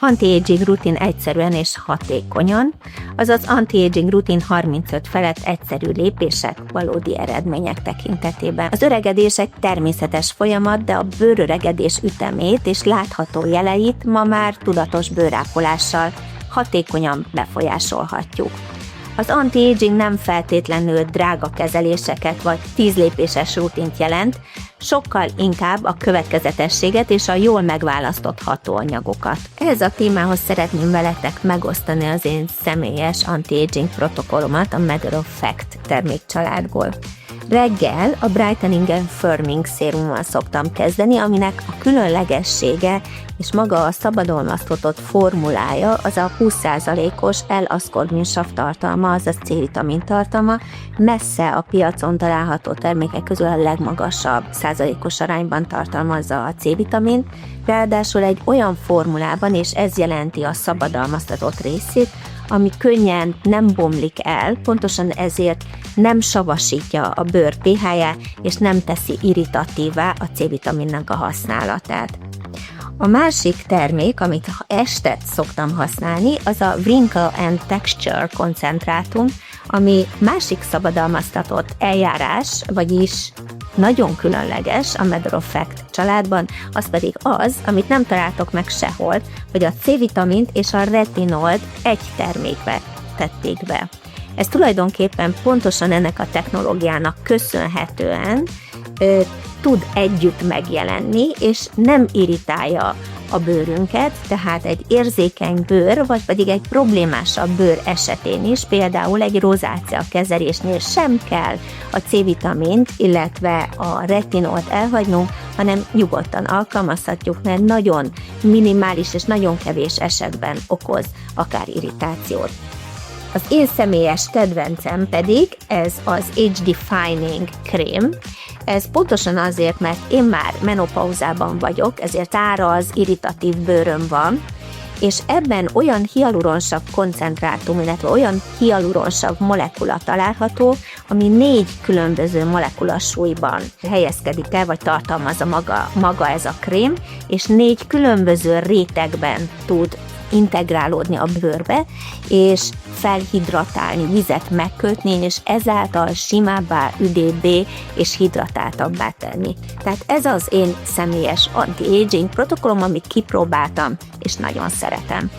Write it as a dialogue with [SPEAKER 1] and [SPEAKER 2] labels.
[SPEAKER 1] Anti-aging rutin egyszerűen és hatékonyan, azaz anti-aging rutin 35 felett egyszerű lépések valódi eredmények tekintetében. Az öregedés egy természetes folyamat, de a bőröregedés ütemét és látható jeleit ma már tudatos bőrápolással hatékonyan befolyásolhatjuk. Az anti-aging nem feltétlenül drága kezeléseket vagy 10 lépéses rutint jelent, sokkal inkább a következetességet és a jól megválasztott hatóanyagokat. Ehhez a témához szeretném veletek megosztani az én személyes anti-aging protokollomat a Matter of Fact termékcsaládból. Reggel a Brightening and Firming szérummal szoktam kezdeni, aminek a különlegessége és maga a szabadolmaztatott formulája az a 20%-os L-aszkorbinsav tartalma, azaz C-vitamin tartalma, messze a piacon található termékek közül a legmagasabb százalékos arányban tartalmazza a C-vitamint, ráadásul egy olyan formulában, és ez jelenti a szabadalmaztatott részét, ami könnyen nem bomlik el, pontosan ezért nem savasítja a bőr pH-ját, és nem teszi irritatívá a C-vitaminnak a használatát. A másik termék, amit este szoktam használni, az a Wrinkle and Texture koncentrátum, ami másik szabadalmaztatott eljárás, vagyis nagyon különleges a Matter of Fact családban, az pedig az, amit nem találtok meg sehol, hogy a C-vitamint és a retinolt egy termékbe tették be. Ez tulajdonképpen pontosan ennek a technológiának köszönhetően tud együtt megjelenni, és nem irritálja a bőrünket, tehát egy érzékeny bőr, vagy pedig egy problémásabb bőr esetén is, például egy rozácea kezelésnél sem kell a C-vitamint, illetve a retinolt elhagynunk, hanem nyugodtan alkalmazhatjuk, mert nagyon minimális és nagyon kevés esetben okoz akár irritációt. Az én személyes kedvencem pedig ez az Age Defining krém. Ez pontosan azért, mert én már menopauzában vagyok, ezért áraz, irritatív bőröm van, és ebben olyan hialuronsav koncentrátum, illetve olyan hialuronsav molekula található, ami 4 különböző molekula súlyban helyezkedik el, vagy tartalmazza maga ez a krém, és 4 különböző rétegben tud integrálódni a bőrbe, és felhidratálni, vizet megkötni, és ezáltal simábbá, üdébbé és hidratáltabbá tenni. Tehát ez az én személyes anti-aging protokollom, amit kipróbáltam, és nagyon szeretem.